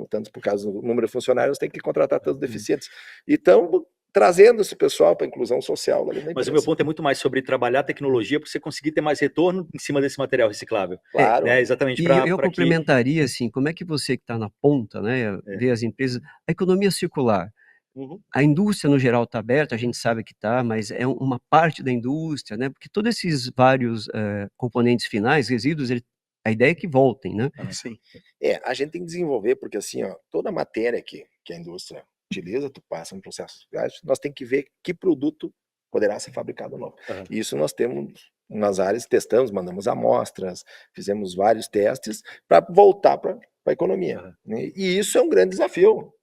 tanto por causa do número de funcionários, tem que contratar todos os deficientes. E estamos trazendo esse pessoal para a inclusão social lá dentro da Mas o empresa. meu ponto é muito mais sobre trabalhar a tecnologia para você conseguir ter mais retorno em cima desse material reciclável. Claro. Né? Exatamente E para eu que... complementaria, assim, como é que você que está na ponta, né, vê as empresas, a economia circular, Uhum. a indústria no geral está aberta, a gente sabe que está, mas é uma parte da indústria, né, porque todos esses vários componentes finais, resíduos, a ideia é que voltem, né? Sim. A gente tem que desenvolver, porque assim, ó, toda a matéria que a indústria utiliza, tu passa no processo, nós temos que ver que produto poderá ser fabricado novo. Uhum. Isso nós temos nas áreas, testamos, mandamos amostras, fizemos vários testes para voltar para a economia. Né? E isso é um grande desafio.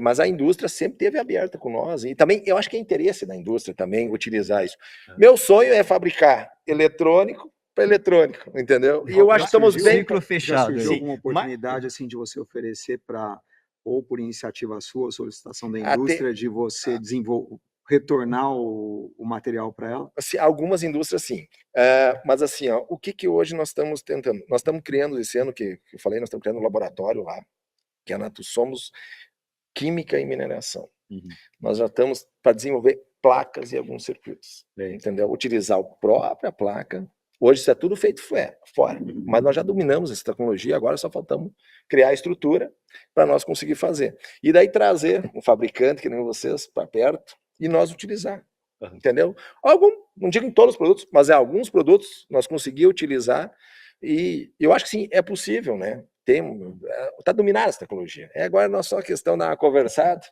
Mas a indústria sempre esteve aberta com nós, e também eu acho que é interesse da indústria também utilizar isso. Meu sonho é fabricar eletrônico para eletrônico, entendeu? E eu acho que estamos bem... Ciclo Já fechado surgiu aí. alguma oportunidade assim de você oferecer para, ou por iniciativa sua, solicitação da Até- indústria, de você retornar o material para ela? Assim, algumas indústrias sim. Mas assim, ó, o que hoje nós estamos tentando? Nós estamos criando esse ano, que eu falei, nós estamos criando um laboratório lá, que é a Natus Somos Química e Mineração. Nós já estamos para desenvolver placas e alguns circuitos, entendeu? Utilizar a própria placa. Hoje isso é tudo feito fora, mas nós já dominamos essa tecnologia, agora só faltamos criar a estrutura para nós conseguir fazer. E daí trazer um fabricante, que nem vocês, para perto, e nós utilizar, entendeu? Não digo em todos os produtos, mas em alguns produtos nós conseguimos utilizar, e eu acho que sim, é possível, né? Está dominada essa tecnologia. Agora nós só questão dar uma conversada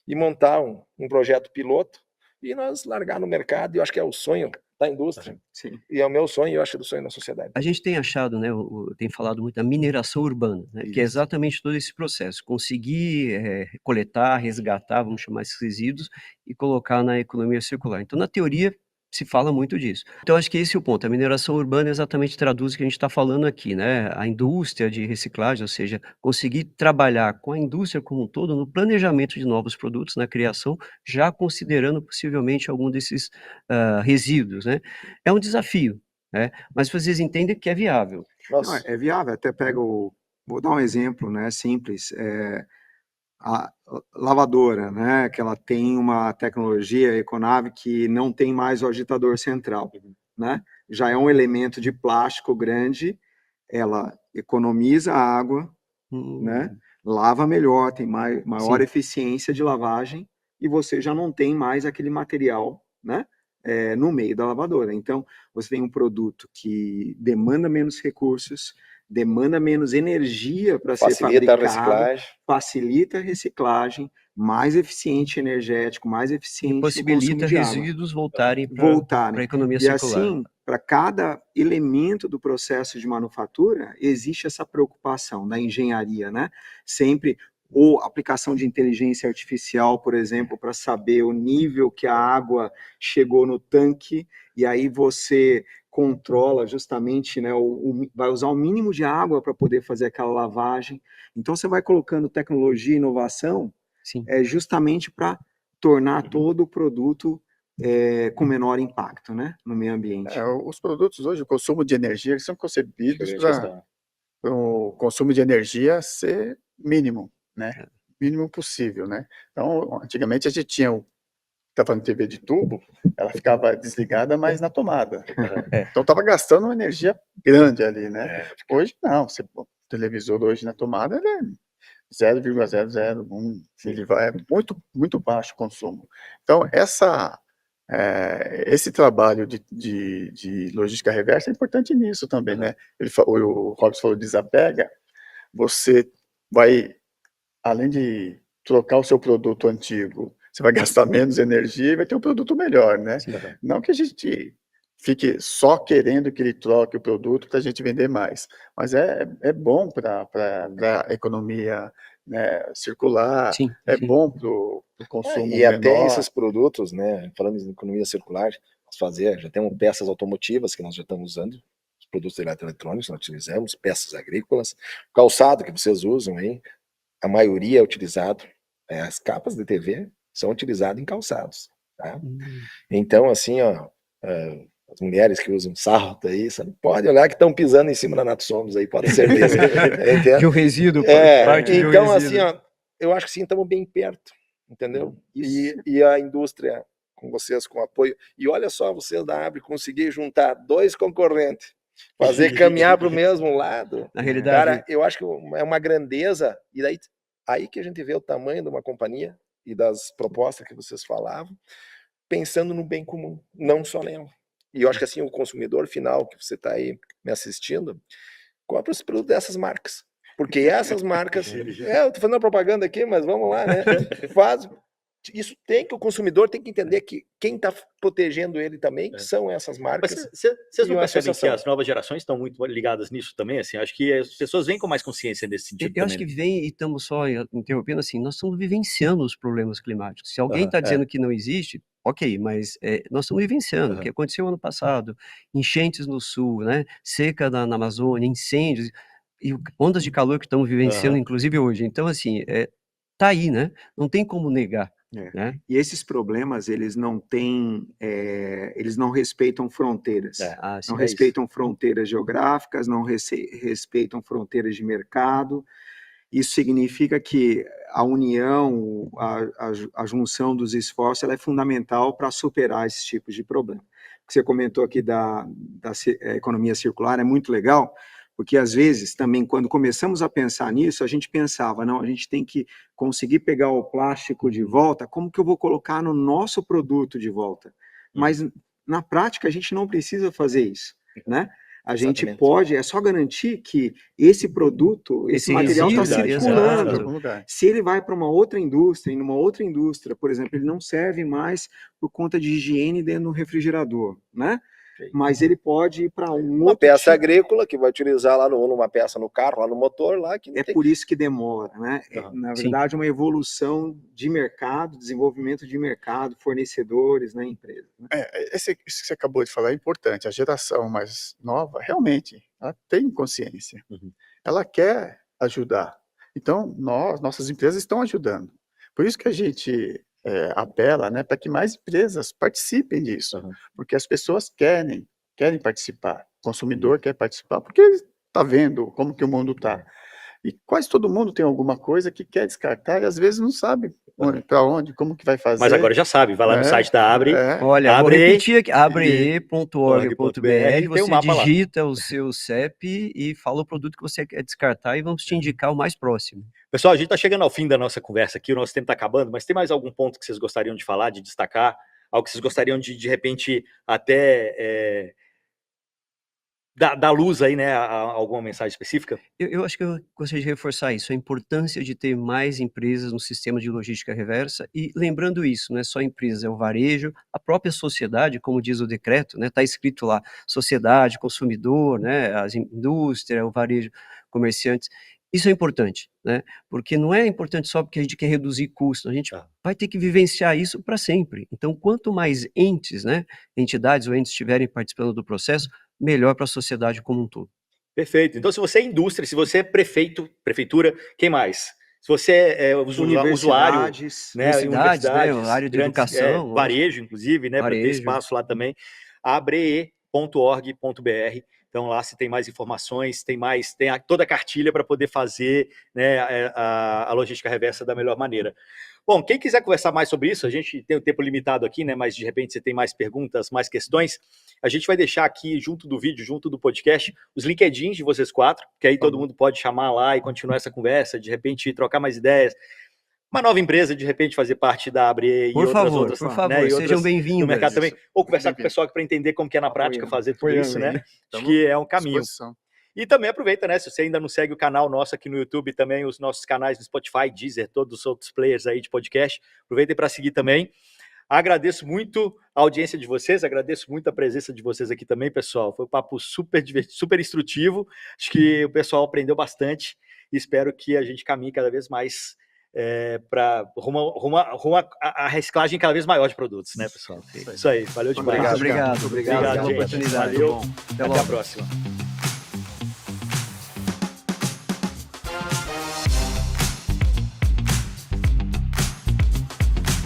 e montar um projeto piloto e nós largar no mercado, e eu acho que é o sonho da indústria. Sim. E é o meu sonho, e eu acho que é o sonho da sociedade. A gente tem achado, né, tem falado muito da mineração urbana, né, que é exatamente todo esse processo, conseguir coletar, resgatar, vamos chamar esses resíduos, e colocar na economia circular. Então, na teoria, se fala muito disso. Então, acho que esse é o ponto. A mineração urbana exatamente traduz o que a gente está falando aqui, né? A indústria de reciclagem, ou seja, conseguir trabalhar com a indústria como um todo no planejamento de novos produtos, na criação, já considerando possivelmente algum desses resíduos, né? É um desafio, né? Mas vocês entendem que é viável. Não, é viável, até vou dar um exemplo, né, simples, a lavadora, né, que ela tem uma tecnologia Econave que não tem mais o agitador central, né, já é um elemento de plástico grande, ela economiza água, né, lava melhor, tem maior eficiência de lavagem, e você já não tem mais aquele material, né, no meio da lavadora. Então, você tem um produto que demanda menos recursos, demanda menos energia para ser fabricado, facilita a reciclagem, mais eficiente energético, mais eficiente e possibilita resíduos voltarem para a economia circular. E assim, para cada elemento do processo de manufatura, existe essa preocupação da engenharia, né? Sempre, ou aplicação de inteligência artificial, por exemplo, para saber o nível que a água chegou no tanque, e aí você controla justamente, né, vai usar o mínimo de água para poder fazer aquela lavagem. Então, você vai colocando tecnologia e inovação justamente para tornar todo o produto com menor impacto, né, no meio ambiente. Os produtos hoje, o consumo de energia, eles são concebidos para o consumo de energia ser mínimo, né? Mínimo possível, né? Então, antigamente a gente tinha estava falando de TV de tubo, ela ficava desligada, mas na tomada. Então estava gastando uma energia grande ali, né? Hoje não, o televisor hoje na tomada ele é 0,001, ele é muito, muito baixo o consumo. Então esse trabalho de logística reversa é importante nisso também, né? O Robson falou desapega, você vai, além de trocar o seu produto antigo, você vai gastar menos energia e vai ter um produto melhor, né? Não que a gente fique só querendo que ele troque o produto para a gente vender mais, mas é bom para a economia né, circular, Sim, é sim. bom para o consumo E até menor. esses produtos, né, falando em economia circular, já temos peças automotivas que nós já estamos usando, os produtos eletrônicos nós utilizamos, peças agrícolas, calçado que vocês usam aí, a maioria é utilizado, as capas de TV são utilizadas em calçados, tá? Então, assim, ó, as mulheres que usam salto aí, você não pode olhar que estão pisando em cima da Natsomos aí, pode ter certeza. Entende? De um resíduo, parte de um Então, assim, resíduo. ó, eu acho que sim, estamos bem perto, entendeu? Isso. E a indústria com vocês, com apoio. E olha só, vocês da Abre conseguir juntar dois concorrentes, fazer caminhar para o mesmo lado. Na realidade, Cara, eu acho que é uma grandeza. E daí, aí que a gente vê o tamanho de uma companhia e das propostas que vocês falavam, pensando no bem comum, não só nela. E eu acho que assim, o consumidor final que você está aí me assistindo, compra os produtos dessas marcas. Porque essas marcas. Eu tô fazendo propaganda aqui, mas vamos lá, né? Faz. Isso tem que o consumidor tem que entender que quem está protegendo ele também são essas marcas. Mas vocês e não uma percebem que associação. as novas gerações estão muito ligadas nisso também? Assim, acho que as pessoas vêm com mais consciência nesse sentido eu acho também. que vem, e estamos só interrompendo assim, nós estamos vivenciando os problemas climáticos. Se alguém está dizendo que não existe, ok, mas nós estamos vivenciando. O que aconteceu ano passado, enchentes no sul, né? Seca na Amazônia, incêndios, e ondas de calor que estamos vivenciando, inclusive hoje. Então, assim, tá aí, né? Não tem como negar. Né? E esses problemas, eles não têm, eles não respeitam fronteiras. Não respeitam fronteiras geográficas, não respeitam fronteiras de mercado. Isso significa que a união, a junção dos esforços, ela é fundamental para superar esses tipos de problema. O que você comentou aqui da economia circular é muito legal, porque às vezes também quando começamos a pensar nisso, a gente pensava, não, a gente tem que conseguir pegar o plástico de volta, como que eu vou colocar no nosso produto de volta? Mas na prática a gente não precisa fazer isso, né? A gente pode, é só garantir que esse produto, esse material está circulando. Em algum lugar. Se ele vai para uma outra indústria, e numa outra indústria, por exemplo, ele não serve mais por conta de higiene dentro do refrigerador, né? Mas ele pode ir para uma peça agrícola que vai utilizar lá numa peça no carro, lá no motor, lá que é por isso que demora, né? Na verdade, é uma evolução de mercado, desenvolvimento de mercado, fornecedores na empresa. Né? Isso que você acabou de falar é importante. A geração mais nova, realmente, ela tem consciência. Ela quer ajudar. Então, nossas empresas estão ajudando. Por isso que a gente apela, né, para que mais empresas participem disso, porque as pessoas querem participar, o consumidor quer participar, porque ele está vendo como que o mundo está. E quase todo mundo tem alguma coisa que quer descartar e às vezes não sabe para onde, como que vai fazer. Mas agora já sabe, vai lá no site da Abre. Olha, vou repetir aqui, abre.org.br, você digita o seu CEP e fala o produto que você quer descartar e vamos te indicar o mais próximo. Pessoal, a gente está chegando ao fim da nossa conversa aqui, o nosso tempo está acabando, mas tem mais algum ponto que vocês gostariam de falar, de destacar? Algo que vocês gostariam de repente, até dar luz aí, né, a alguma mensagem específica? Eu acho que eu gostaria de reforçar isso, a importância de ter mais empresas no sistema de logística reversa e lembrando isso, não é só empresas, é o varejo, a própria sociedade, como diz o decreto, né, está escrito lá, sociedade, consumidor, né, as indústria, o varejo, comerciantes. Isso é importante, né? Porque não é importante só porque a gente quer reduzir custos, a gente vai ter que vivenciar isso para sempre. Então, quanto mais entes, né, entidades ou entes estiverem participando do processo, melhor para a sociedade como um todo. Perfeito. Então, se você é indústria, se você é prefeitura, quem mais? Se você é usuário, né, universidades, né, área de educação, varejo, inclusive, né, para ter espaço lá também, abre.org.br. Então, lá se tem mais informações, tem toda a cartilha para poder fazer, né, a logística reversa da melhor maneira. Bom, quem quiser conversar mais sobre isso, a gente tem um tempo limitado aqui, né? Mas de repente você tem mais perguntas, mais questões, a gente vai deixar aqui junto do vídeo, junto do podcast, os LinkedIns de vocês quatro, que aí todo mundo pode chamar lá e continuar essa conversa, de repente trocar mais ideias. Uma nova empresa, de repente, fazer parte da Abre e outras, por favor, sejam bem-vindos no mercado também. Ou conversar com o pessoal para entender como que é na prática fazer tudo isso, né? Acho que é um caminho. E também aproveita, né? Se você ainda não segue o canal nosso aqui no YouTube, também os nossos canais no Spotify, Deezer, todos os outros players aí de podcast, aproveitem para seguir também. Agradeço muito a audiência de vocês, agradeço muito a presença de vocês aqui também, pessoal. Foi um papo super divertido, super instrutivo. Acho que o pessoal aprendeu bastante. e espero que a gente caminhe cada vez mais para rumo a reciclagem cada vez maior de produtos, né, pessoal? Isso aí, valeu demais. Obrigado Muito obrigado Obrigado, pela gente. oportunidade. Valeu. Até Até logo. a próxima.